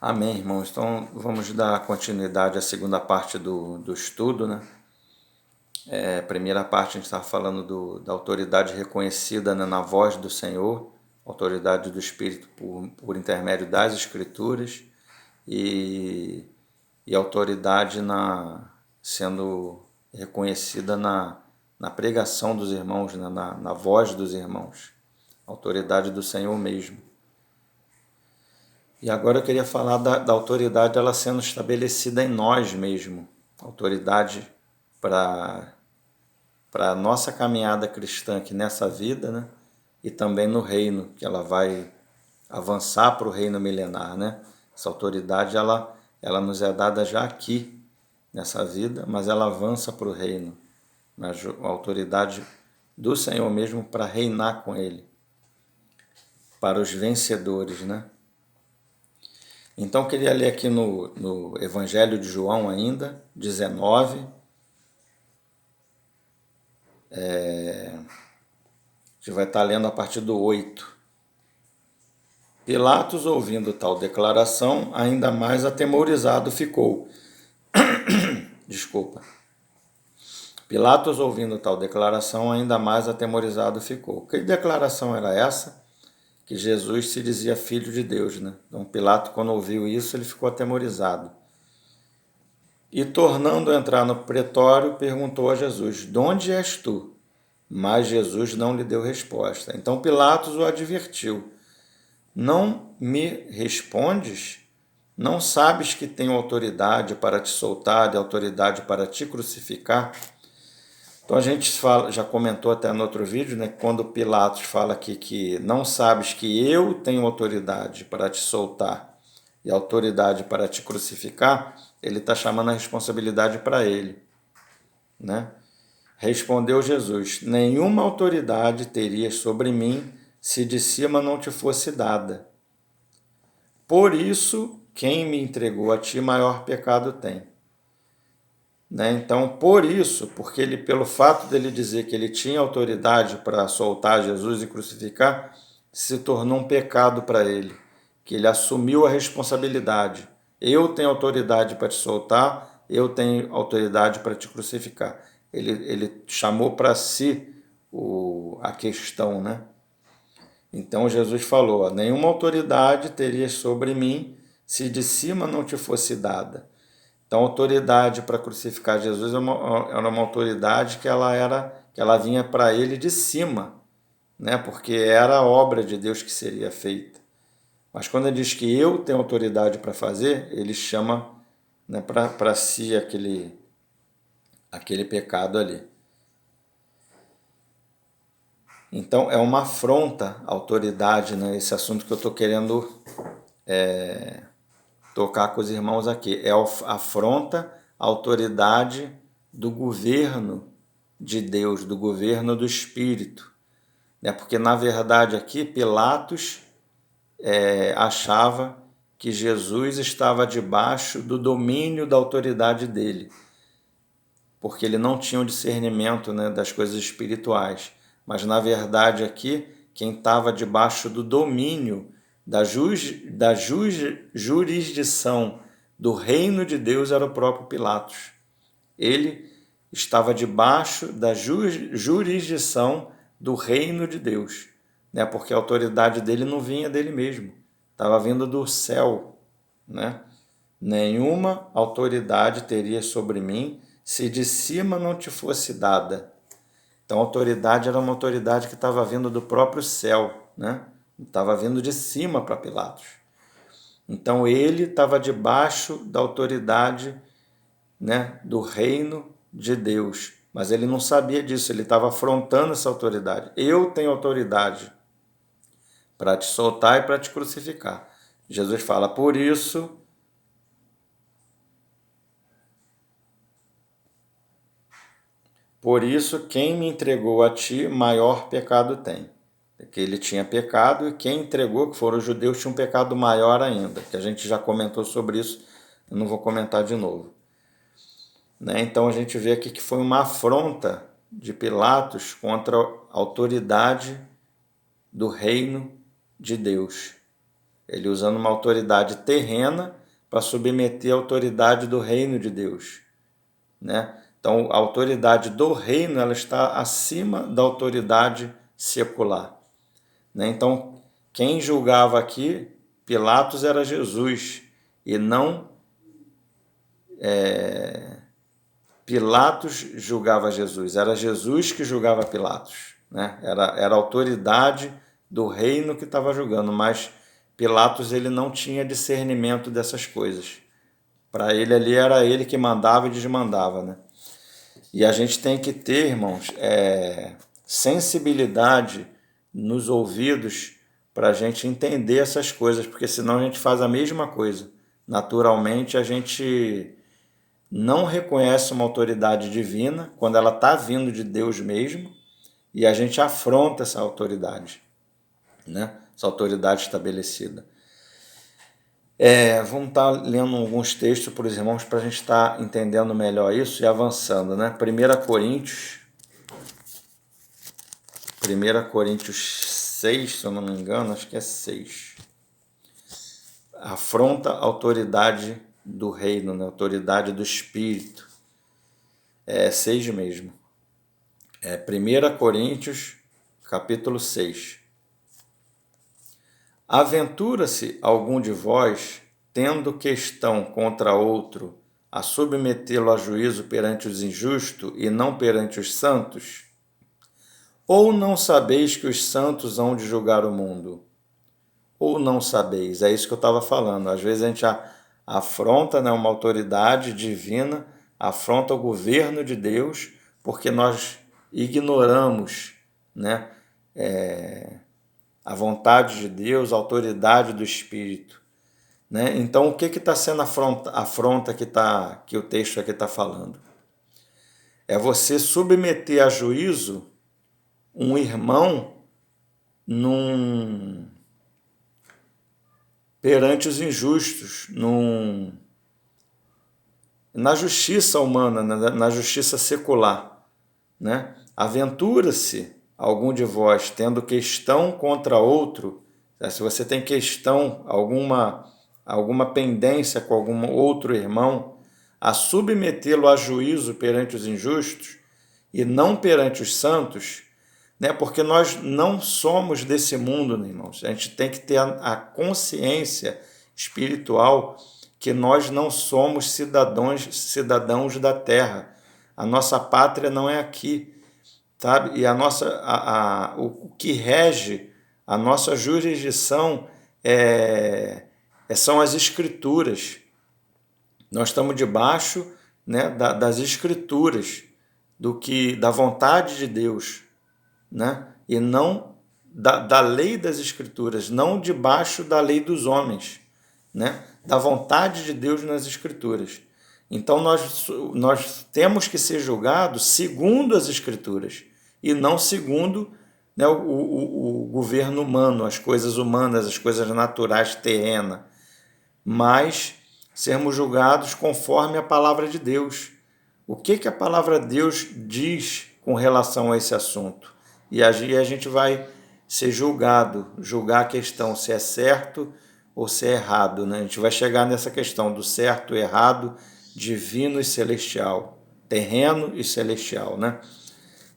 Amém, irmãos. Então, vamos dar continuidade à segunda parte do estudo, né? A primeira parte a gente estava falando da autoridade reconhecida, né, na voz do Senhor, autoridade do Espírito por intermédio das Escrituras e, e autoridade sendo reconhecida na pregação dos irmãos, né, na voz dos irmãos, autoridade do Senhor mesmo. E agora eu queria falar da autoridade ela sendo estabelecida em nós mesmo, autoridade para a nossa caminhada cristã aqui nessa vida, né? E também no reino, que ela vai avançar para o reino milenar, né? Essa autoridade ela nos é dada já aqui nessa vida, mas ela avança para o reino, a autoridade do Senhor mesmo para reinar com Ele, para os vencedores, né? Então, eu queria ler aqui no Evangelho de João ainda, 19. A gente vai estar lendo a partir do 8. Pilatos, ouvindo tal declaração, ainda mais atemorizado ficou. Desculpa. Pilatos, ouvindo tal declaração, ainda mais atemorizado ficou. Que declaração era essa? Que Jesus se dizia filho de Deus, né? Então, Pilatos, quando ouviu isso, ele ficou atemorizado. E, tornando a entrar no pretório, perguntou a Jesus: de onde és tu? Mas Jesus não lhe deu resposta. Então Pilatos o advertiu: não me respondes? Não sabes que tenho autoridade para te soltar e autoridade para te crucificar? Então a gente já comentou até no outro vídeo, né, quando Pilatos fala aqui que não sabes que eu tenho autoridade para te soltar e autoridade para te crucificar, ele está chamando a responsabilidade para ele, né? Respondeu Jesus: nenhuma autoridade terias sobre mim se de cima não te fosse dada. Por isso, quem me entregou a ti, maior pecado tem. Né? Então, por isso, porque ele, pelo fato dele dizer que ele tinha autoridade para soltar Jesus e crucificar, se tornou um pecado para ele, que ele assumiu a responsabilidade. Eu tenho autoridade para te soltar, eu tenho autoridade para te crucificar. Ele chamou para si a questão, né? Então Jesus falou: nenhuma autoridade terias sobre mim se de cima não te fosse dada. Então, a autoridade para crucificar Jesus era uma autoridade que ela vinha para ele de cima, né? Porque era a obra de Deus que seria feita. Mas quando ele diz que eu tenho autoridade para fazer, ele chama, né, para si aquele pecado ali. Então, é uma afronta à autoridade, né? Esse assunto que eu estou querendo tocar com os irmãos aqui. É a afronta à autoridade do governo de Deus, do governo do Espírito. Né? Porque, na verdade, aqui Pilatos achava que Jesus estava debaixo do domínio da autoridade dele, porque ele não tinha o discernimento, né, das coisas espirituais. Mas, na verdade, aqui, quem estava debaixo do domínio da jurisdição do reino de Deus era o próprio Pilatos. Ele estava debaixo da jurisdição do reino de Deus, né? Porque a autoridade dele não vinha dele mesmo, estava vindo do céu, né? Nenhuma autoridade teria sobre mim se de cima não te fosse dada. Então a autoridade era uma autoridade que estava vindo do próprio céu, né? Estava vindo de cima para Pilatos. Então ele estava debaixo da autoridade, né, do reino de Deus. Mas ele não sabia disso, ele estava afrontando essa autoridade. Eu tenho autoridade para te soltar e para te crucificar. Jesus fala: por isso quem me entregou a ti, maior pecado tem. Que ele tinha pecado e quem entregou, que foram os judeus, tinha um pecado maior ainda, que a gente já comentou sobre isso, eu não vou comentar de novo. Né? Então a gente vê aqui que foi uma afronta de Pilatos contra a autoridade do reino de Deus. Ele usando uma autoridade terrena para submeter a autoridade do reino de Deus, né? Então, a autoridade do reino ela está acima da autoridade secular, né? Então, quem julgava aqui, Pilatos, era Jesus, e não Pilatos julgava Jesus, era Jesus que julgava Pilatos, né? Era a autoridade do reino que estava julgando, mas Pilatos ele não tinha discernimento dessas coisas. Para ele ali era ele que mandava e desmandava, né? E a gente tem que ter, irmãos, sensibilidade nos ouvidos para a gente entender essas coisas, porque senão a gente faz a mesma coisa. Naturalmente a gente não reconhece uma autoridade divina quando ela está vindo de Deus mesmo e a gente afronta essa autoridade, né? Essa autoridade estabelecida. Vamos estar lendo alguns textos para os irmãos para a gente estar entendendo melhor isso e avançando, né? 1 Coríntios 6, se eu não me engano, acho que é 6. Afronta a autoridade do reino, né? Autoridade do Espírito. 6 mesmo. 1 Coríntios, capítulo 6. Aventura-se algum de vós, tendo questão contra outro, a submetê-lo a juízo perante os injustos e não perante os santos? Ou não sabeis que os santos hão de julgar o mundo? Ou não sabeis? É isso que eu estava falando. Às vezes a gente afronta, né, uma autoridade divina, afronta o governo de Deus, porque nós ignoramos, né, a vontade de Deus, a autoridade do Espírito, né? Então, o que está sendo afronta que o texto aqui está falando? É você submeter a juízo um irmão perante os injustos, na justiça humana, na justiça secular, né? Aventura-se algum de vós, tendo questão contra outro, se você tem questão, alguma pendência com algum outro irmão, a submetê-lo a juízo perante os injustos e não perante os santos, né? Porque nós não somos desse mundo, né, irmãos? A gente tem que ter a consciência espiritual que nós não somos cidadãos da terra. A nossa pátria não é aqui, sabe? E o que rege a nossa jurisdição são as escrituras. Nós estamos debaixo, né, das escrituras, da vontade de Deus, né? E não da lei das escrituras, não debaixo da lei dos homens, né? Da vontade de Deus nas escrituras. Então nós temos que ser julgados segundo as escrituras e não segundo, né, o governo humano, as coisas humanas, as coisas naturais, terrenas, mas sermos julgados conforme a palavra de Deus. O que a palavra de Deus diz com relação a esse assunto? E a gente vai ser julgar a questão se é certo ou se é errado, né? A gente vai chegar nessa questão do certo e errado, divino e celestial, terreno e celestial, né?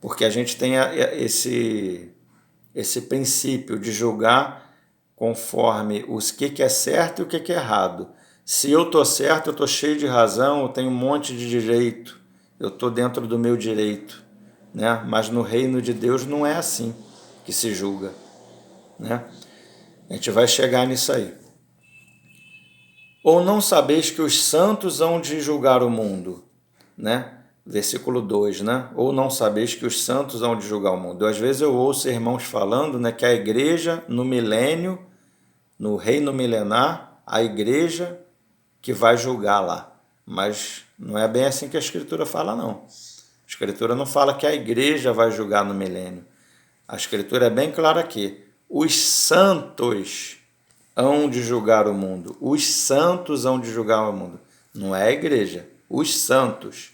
Porque a gente tem esse princípio de julgar conforme o que é certo e o que é errado. Se eu estou certo, eu estou cheio de razão, eu tenho um monte de direito, eu estou dentro do meu direito, né? Mas no reino de Deus não é assim que se julga, né? A gente vai chegar nisso aí. Ou não sabeis que os santos hão de julgar o mundo, né? Versículo 2, né? Ou não sabeis que os santos hão de julgar o mundo. Às vezes eu ouço irmãos falando, né, que a igreja no milênio, no reino milenar, a igreja que vai julgar lá. Mas não é bem assim que a Escritura fala, não. A Escritura não fala que a igreja vai julgar no milênio. A Escritura é bem clara aqui. Os santos hão de julgar o mundo. Os santos hão de julgar o mundo. Não é a igreja. Os santos,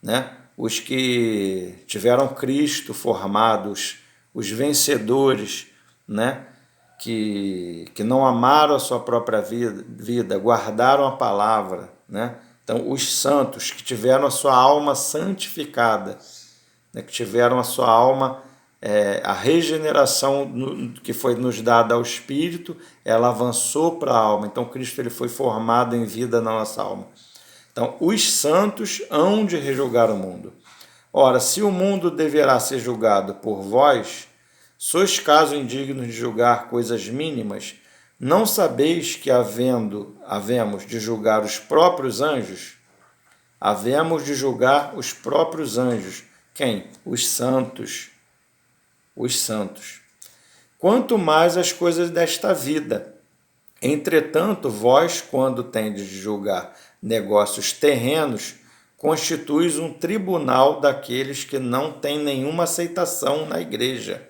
né? Os que tiveram Cristo formados, os vencedores, né? que não amaram a sua própria vida, guardaram a palavra, né? Então, os santos que tiveram a sua alma santificada, né? Que tiveram a sua alma, a regeneração que foi nos dada ao Espírito, ela avançou para a alma. Então, Cristo ele foi formado em vida na nossa alma. Então, os santos hão de rejulgar o mundo. Ora, se o mundo deverá ser julgado por vós, sois caso indignos de julgar coisas mínimas, não sabeis que havemos de julgar os próprios anjos? Havemos de julgar os próprios anjos. Quem? Os santos. Os santos. Quanto mais as coisas desta vida. Entretanto, vós, quando tendes de julgar negócios terrenos, constituis um tribunal daqueles que não têm nenhuma aceitação na igreja.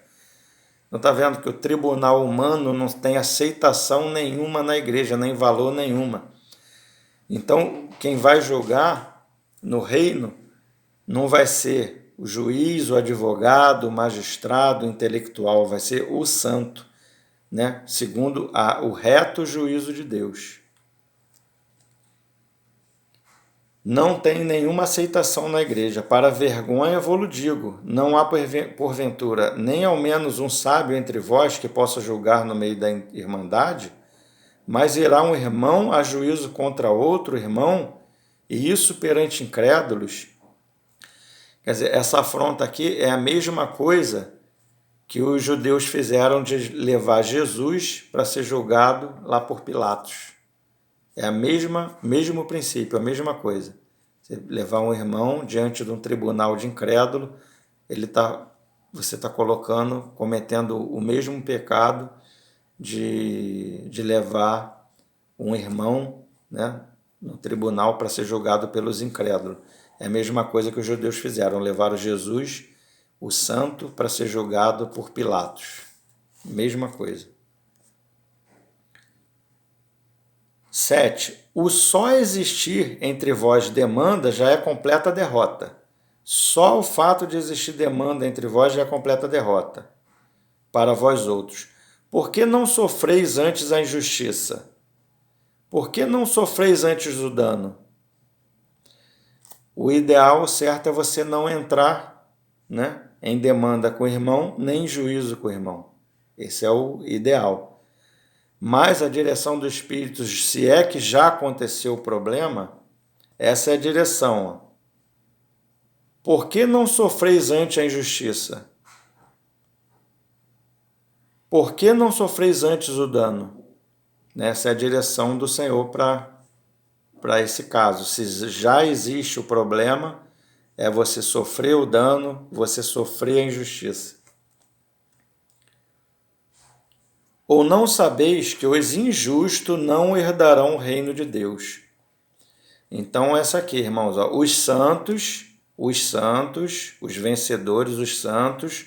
Não está vendo que o tribunal humano não tem aceitação nenhuma na igreja, nem valor nenhuma. Então, quem vai julgar no reino não vai ser o juiz, o advogado, o magistrado, o intelectual, vai ser o santo, né? Segundo o reto juízo de Deus. Não tem nenhuma aceitação na igreja. Para vergonha vou-lo digo, não há porventura nem ao menos um sábio entre vós que possa julgar no meio da irmandade, mas irá um irmão a juízo contra outro irmão, e isso perante incrédulos. Quer dizer, essa afronta aqui é a mesma coisa que os judeus fizeram de levar Jesus para ser julgado lá por Pilatos. É a mesmo princípio, a mesma coisa. Você levar um irmão diante de um tribunal de incrédulo, você está cometendo o mesmo pecado de levar um irmão, né, no tribunal para ser julgado pelos incrédulos. É a mesma coisa que os judeus fizeram, levaram Jesus, o santo, para ser julgado por Pilatos. Mesma coisa. 7. O só existir entre vós demanda já é completa derrota. Só o fato de existir demanda entre vós já é completa derrota para vós outros. Por que não sofreis antes a injustiça? Por que não sofreis antes o dano? O ideal, certo, é você não entrar, né, em demanda com o irmão, nem em juízo com o irmão. Esse é o ideal. Mas a direção do Espírito, se é que já aconteceu o problema, essa é a direção. Por que não sofreis antes a injustiça? Por que não sofreis antes o dano? Essa é a direção do Senhor para esse caso. Se já existe o problema, é você sofrer o dano, você sofrer a injustiça. Ou não sabeis que os injustos não herdarão o reino de Deus? Então, essa aqui, irmãos, ó, os santos, os vencedores, os santos,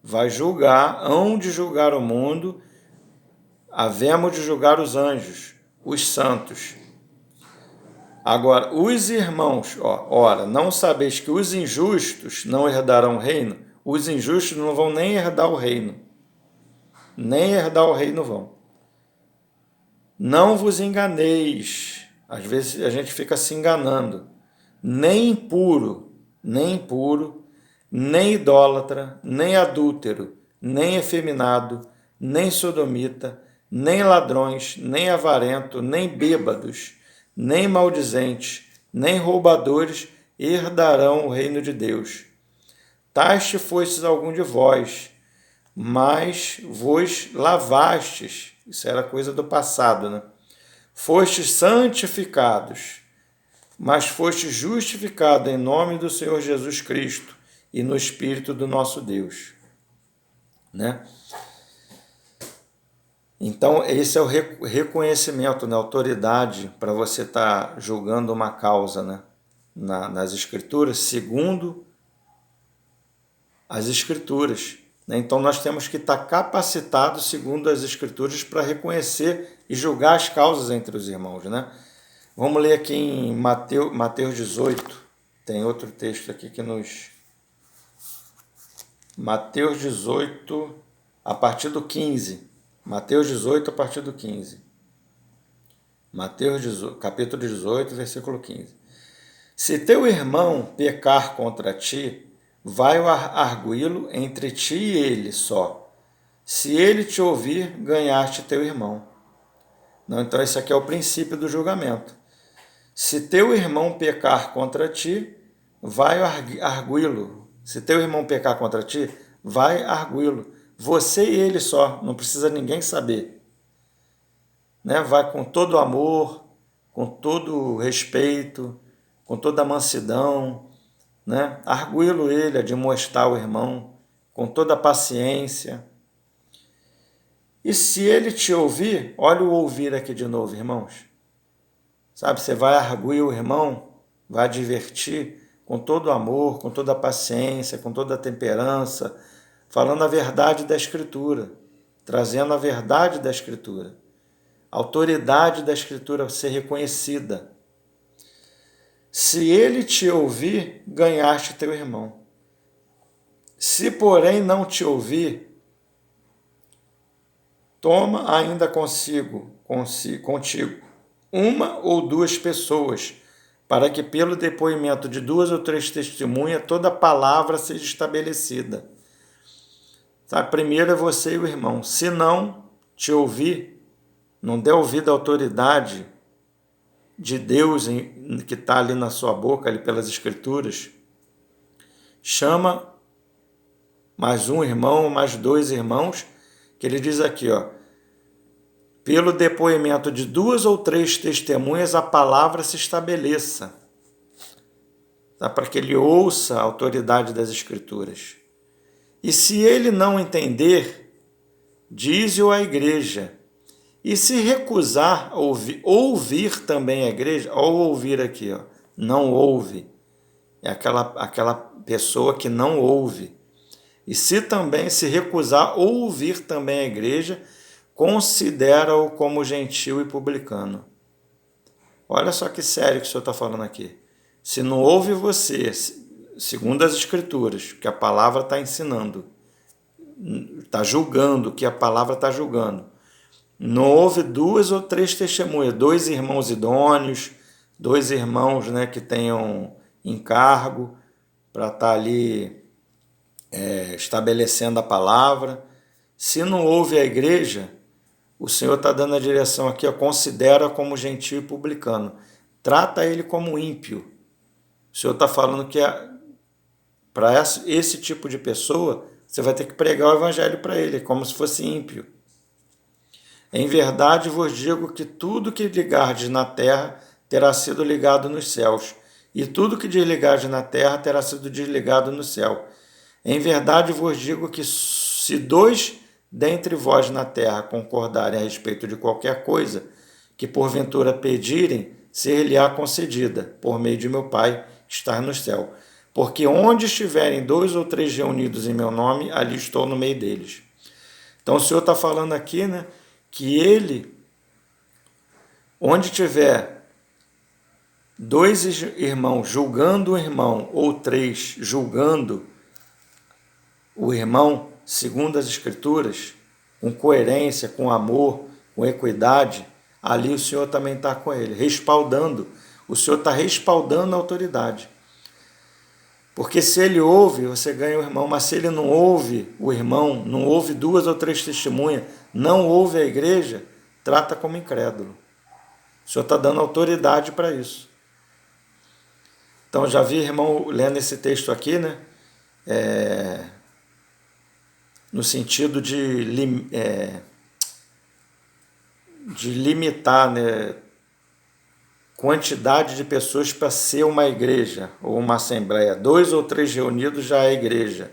vai julgar, hão de julgar o mundo, havemos de julgar os anjos, os santos. Agora, os irmãos, ora, não sabeis que os injustos não herdarão o reino? Os injustos não vão nem herdar o reino. Nem herdar o reino vão. Não vos enganeis. Às vezes a gente fica se enganando. Nem impuro, nem idólatra, nem adúltero, nem efeminado, nem sodomita, nem ladrões, nem avarento, nem bêbados, nem maldizentes, nem roubadores herdarão o reino de Deus. Tais fostes algum de vós, mas vos lavastes, isso era coisa do passado, né? Fostes santificados, mas fostes justificados em nome do Senhor Jesus Cristo e no Espírito do nosso Deus, né? Então, esse é o reconhecimento, né? Autoridade para você estar julgando uma causa, né? Nas Escrituras, segundo as Escrituras. Então, nós temos que estar capacitados, segundo as Escrituras, para reconhecer e julgar as causas entre os irmãos, né? Vamos ler aqui em Mateus 18. Tem outro texto aqui que nos... Mateus 18, a partir do 15. Mateus 18, a partir do 15. Mateus 18, capítulo 18, versículo 15. Se teu irmão pecar contra ti, vai arguí-lo entre ti e ele só. Se ele te ouvir, ganhaste teu irmão. Não, então esse aqui é o princípio do julgamento. Se teu irmão pecar contra ti, vai arguí-lo. Se teu irmão pecar contra ti, vai arguí-lo. Você e ele só, não precisa ninguém saber. Né? Vai com todo amor, com todo respeito, com toda a mansidão, né? Arguí-lo ele, admoestar o irmão, com toda a paciência. E se ele te ouvir, olha o ouvir aqui de novo, irmãos. Sabe, você vai arguir o irmão, vai advertir com todo o amor, com toda a paciência, com toda a temperança, falando a verdade da Escritura, trazendo a verdade da Escritura, a autoridade da Escritura ser reconhecida. Se ele te ouvir, ganhaste teu irmão. Se, porém, não te ouvir, toma ainda contigo uma ou duas pessoas, para que pelo depoimento de 2 ou 3 testemunhas toda palavra seja estabelecida. Sabe? Primeiro é você e o irmão. Se não te ouvir, não der ouvido à autoridade de Deus que está ali na sua boca, ali pelas Escrituras, chama mais um irmão, mais 2 irmãos, que ele diz aqui, ó, pelo depoimento de 2 ou 3 testemunhas, a palavra se estabeleça. Tá? Para que ele ouça a autoridade das Escrituras. E se ele não entender, dize-o à igreja. E se recusar ouvir também a igreja, ou ouvir aqui, ó, não ouve, é aquela pessoa que não ouve. E se também se recusar ouvir também a igreja, considera-o como gentil e publicano. Olha só que sério que o senhor está falando aqui. Se não ouve você, segundo as Escrituras, que a palavra está ensinando, está julgando, que a palavra está julgando, não houve 2 ou 3 testemunhas, 2 irmãos idôneos, 2 irmãos, né, que tenham encargo para estar ali estabelecendo a palavra. Se não houve a igreja, o Senhor está dando a direção aqui, ó, considera como gentil e publicano. Trata ele como ímpio. O Senhor está falando que para esse tipo de pessoa, você vai ter que pregar o evangelho para ele, como se fosse ímpio. Em verdade vos digo que tudo que ligardes na terra terá sido ligado nos céus, e tudo que desligardes na terra terá sido desligado no céu. Em verdade vos digo que se 2 dentre vós na terra concordarem a respeito de qualquer coisa que porventura pedirem, ser-lhe-á concedida, por meio de meu Pai que está no céu. Porque onde estiverem 2 ou 3 reunidos em meu nome, ali estou no meio deles. Então o Senhor está falando aqui, né, que ele, onde tiver 2 irmãos julgando o irmão, ou 3 julgando o irmão, segundo as Escrituras, com coerência, com amor, com equidade, ali o Senhor também está com ele, respaldando. O Senhor está respaldando a autoridade. Porque se ele ouve, você ganha o irmão, mas se ele não ouve o irmão, não ouve 2 ou 3 testemunhas, não ouve a igreja, trata como incrédulo. O Senhor está dando autoridade para isso. Então, já vi irmão lendo esse texto aqui, né? No sentido de limitar, né, quantidade de pessoas para ser uma igreja ou uma assembleia. 2 ou 3 reunidos já é igreja.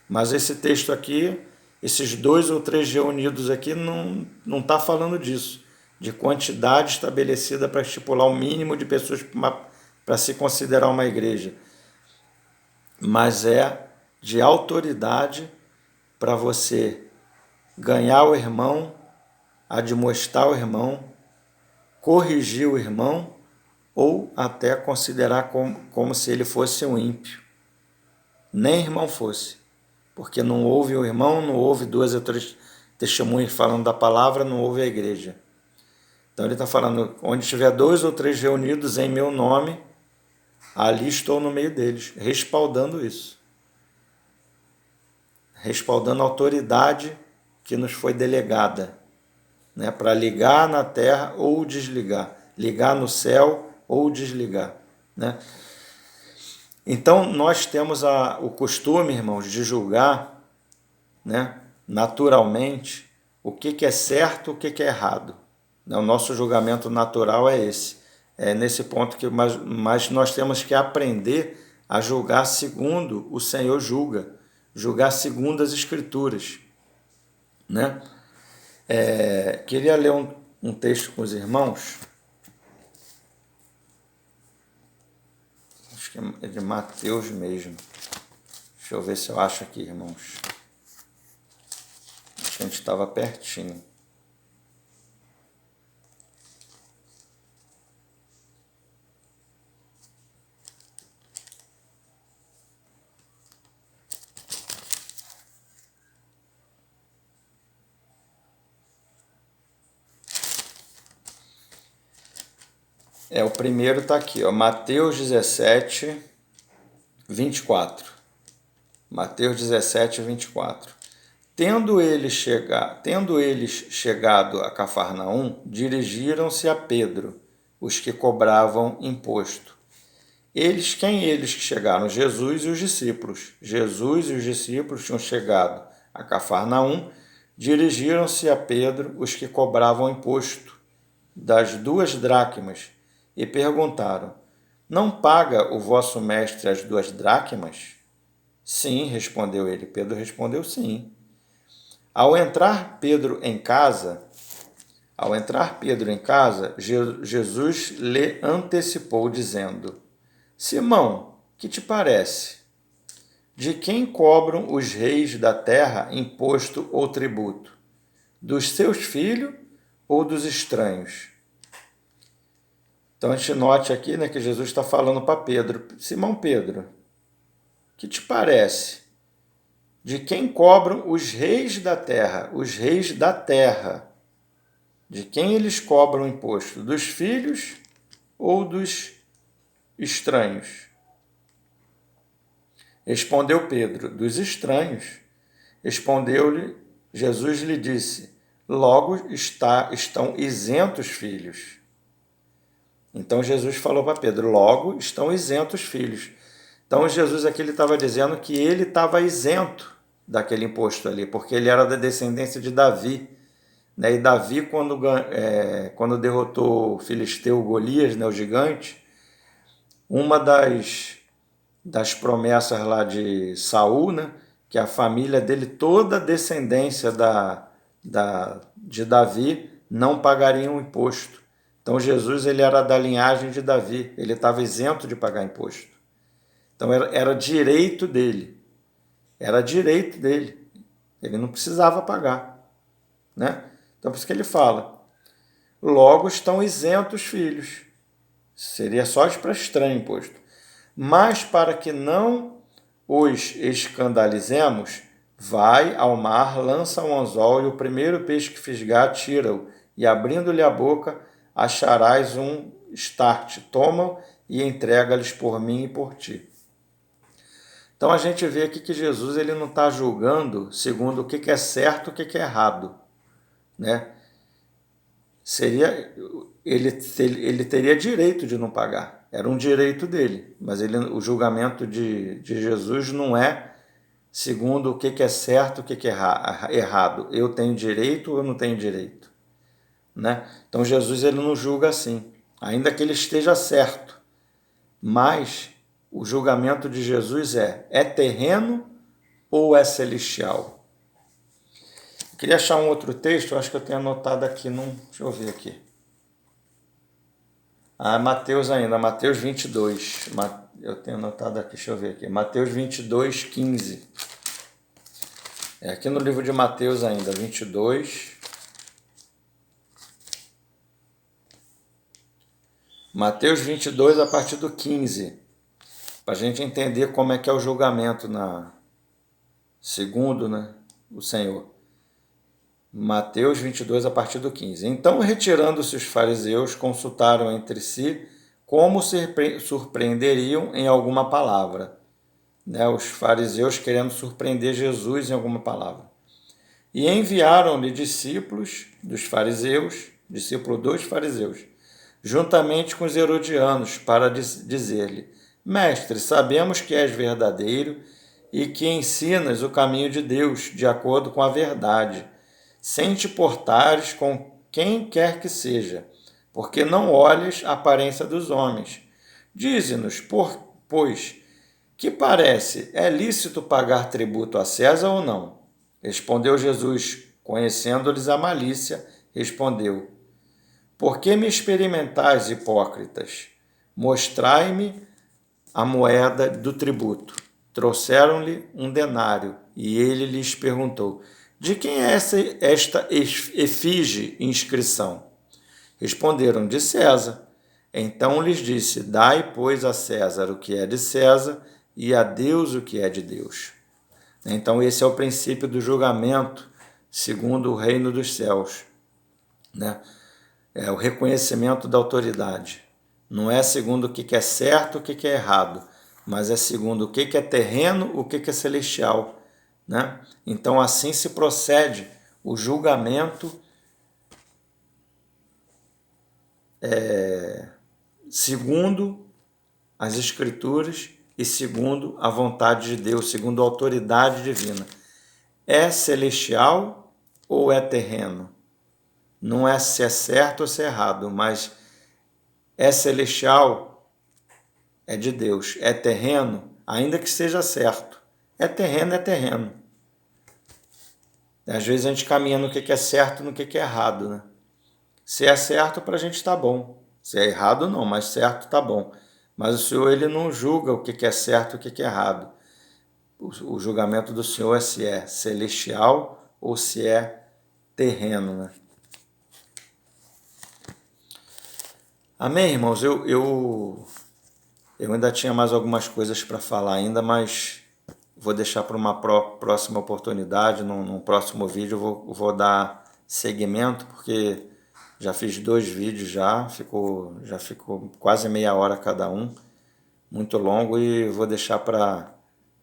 Mas esse texto aqui, esses 2 ou 3 reunidos aqui, não está falando disso, de quantidade estabelecida para estipular o mínimo de pessoas para se considerar uma igreja. Mas é de autoridade para você ganhar o irmão, admoestar o irmão, corrigir o irmão ou até considerar como se ele fosse um ímpio. Nem irmão fosse. porque não houve o irmão, não houve duas ou três testemunhas falando da palavra, não houve a igreja. Então ele está falando, onde tiver 2 ou 3 reunidos em meu nome, ali estou no meio deles, respaldando isso. Respaldando a autoridade que nos foi delegada, né, para ligar na terra ou desligar, ligar no céu ou desligar, né? Então nós temos o costume, irmãos, de julgar, né, naturalmente o que é certo, o que é errado. O nosso julgamento natural é esse. É nesse ponto que mas nós temos que aprender a julgar segundo o Senhor julgar segundo as Escrituras, né? Queria ler um texto com os irmãos, acho que é de Mateus mesmo. Deixa eu ver se eu acho aqui, irmãos. Acho que a gente estava pertinho. O primeiro está aqui, ó, Mateus 17, 24. Mateus 17, 24. Tendo eles chegado a Cafarnaum, dirigiram-se a Pedro, os que cobravam imposto. Quem eles que chegaram? Jesus e os discípulos. Jesus e os discípulos tinham chegado a Cafarnaum, dirigiram-se a Pedro, os que cobravam imposto, das 2 dracmas, e perguntaram: Não paga o vosso mestre as 2 dracmas? Sim, respondeu ele. Pedro respondeu sim. Ao entrar Pedro em casa, Jesus lhe antecipou, dizendo: Simão, que te parece? De quem cobram os reis da terra imposto ou tributo? Dos seus filhos ou dos estranhos? Então a gente note aqui, né, que Jesus está falando para Pedro: Simão Pedro, que te parece? De quem cobram os reis da terra? Os reis da terra. De quem eles cobram imposto? Dos filhos ou dos estranhos? Respondeu Pedro: Dos estranhos. Respondeu-lhe, Jesus lhe disse: Logo estão isentos filhos. Então Jesus falou para Pedro: Logo estão isentos filhos. Então Jesus aqui ele estava dizendo que ele estava isento daquele imposto ali, porque ele era da descendência de Davi, né? E Davi, quando derrotou o filisteu Golias, né, o gigante, uma das promessas lá de Saul, né, que a família dele, toda a descendência de Davi, não pagaria um imposto. Então Jesus ele era da linhagem de Davi, ele estava isento de pagar imposto. Então era direito dele, ele não precisava pagar, né? Então por isso que ele fala, logo estão isentos filhos, seria só para estranho imposto. Mas para que não os escandalizemos, vai ao mar, lança um anzol e o primeiro peixe que fisgar, tira-o, e abrindo-lhe a boca, acharás um start, toma e entrega-lhes por mim e por ti. Então a gente vê aqui que Jesus ele não está julgando segundo o que é certo e o que é errado, né? Ele teria direito de não pagar, era um direito dele, mas o julgamento de Jesus não é segundo o que é certo e o que é errado. Eu tenho direito ou eu não tenho direito, né? Então Jesus ele não julga assim, ainda que ele esteja certo, mas o julgamento de Jesus é terreno ou é celestial? Eu queria achar um outro texto, eu acho que eu tenho anotado aqui, deixa eu ver aqui. Mateus ainda, Mateus 22. Eu tenho anotado aqui, deixa eu ver aqui. Mateus 22, 15. É aqui no livro de Mateus ainda, 22. Mateus 22 a partir do 15. Para a gente entender como é que é o julgamento segundo, né, o Senhor. Mateus 22, a partir do 15. Então, retirando-se os fariseus, consultaram entre si como surpreenderiam em alguma palavra. Né, os fariseus querendo surpreender Jesus em alguma palavra. E enviaram-lhe discípulos dos fariseus, juntamente com os herodianos, para dizer-lhe: Mestre, sabemos que és verdadeiro e que ensinas o caminho de Deus de acordo com a verdade, sem te portares com quem quer que seja, porque não olhas a aparência dos homens. Dize-nos, pois, que parece, é lícito pagar tributo a César ou não? Respondeu Jesus, conhecendo-lhes a malícia, respondeu: Por que me experimentais, hipócritas? Mostrai-me a moeda do tributo. Trouxeram-lhe um denário, e ele lhes perguntou: De quem é esta efígie inscrição? Responderam: De César. Então lhes disse: Dai, pois, a César o que é de César, e a Deus o que é de Deus. Então esse é o princípio do julgamento segundo o reino dos céus, né? É o reconhecimento da autoridade. Não é segundo o que é certo, o que é errado, mas é segundo o que é terreno, o que é celestial, né? Então assim se procede o julgamento segundo as Escrituras e segundo a vontade de Deus, segundo a autoridade divina. É celestial ou é terreno? Não é se é certo ou se é errado, mas é celestial, é de Deus. É terreno, ainda que seja certo. É terreno, é terreno. Às vezes a gente caminha no que é certo e no que é errado, né? Se é certo, para a gente está bom. Se é errado, não, mas certo está bom. Mas o Senhor, ele não julga o que é certo e o que é errado. O julgamento do Senhor é se é celestial ou se é terreno, né? Amém, irmãos? Eu ainda tinha mais algumas coisas para falar ainda, mas vou deixar para uma próxima oportunidade, num próximo vídeo eu vou dar seguimento, porque já fiz 2 vídeos já ficou quase meia hora cada um, muito longo, e vou deixar para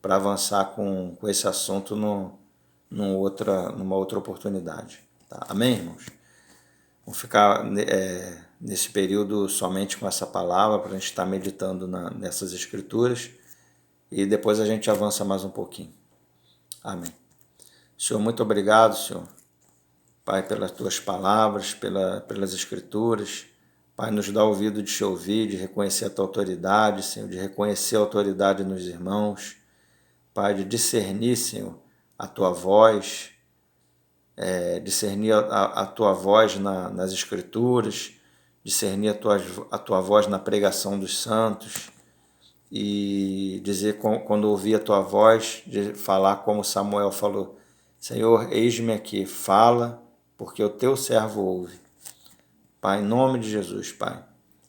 avançar com esse assunto numa outra oportunidade. Tá? Amém, irmãos? Vamos ficar nesse período somente com essa palavra, para a gente estar meditando nessas escrituras, e depois a gente avança mais um pouquinho. Amém. Senhor, muito obrigado, Senhor, Pai, pelas tuas palavras, pelas escrituras. Pai, nos dá ouvido de te ouvir, de reconhecer a tua autoridade, Senhor, de reconhecer a autoridade nos irmãos. Pai, de discernir, Senhor, a tua voz, discernir a tua voz nas escrituras, discernir a tua voz na pregação dos santos, e dizer, quando ouvir a tua voz, de falar como Samuel falou: Senhor, eis-me aqui, fala, porque o teu servo ouve. Pai, em nome de Jesus, Pai,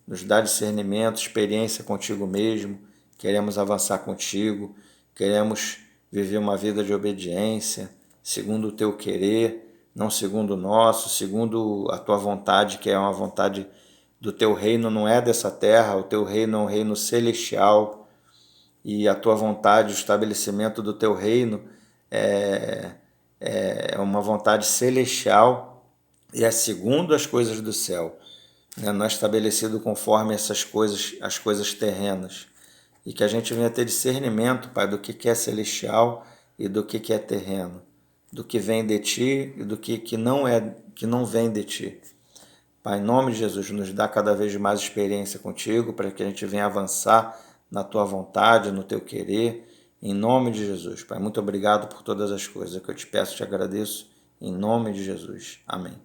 nos dá discernimento, experiência contigo mesmo. Queremos avançar contigo, queremos viver uma vida de obediência, segundo o teu querer, não segundo o nosso, segundo a tua vontade, que é uma vontade do teu reino, não é dessa terra. O teu reino é um reino celestial, e a tua vontade, o estabelecimento do teu reino é uma vontade celestial, e é segundo as coisas do céu, né? Não é estabelecido conforme essas coisas, as coisas terrenas. E que a gente venha ter discernimento, Pai, do que é celestial e do que é terreno, do que vem de ti e do que não vem de ti. Pai, em nome de Jesus, nos dá cada vez mais experiência contigo, para que a gente venha avançar na tua vontade, no teu querer, em nome de Jesus. Pai, muito obrigado por todas as coisas que eu te peço, te agradeço, em nome de Jesus. Amém.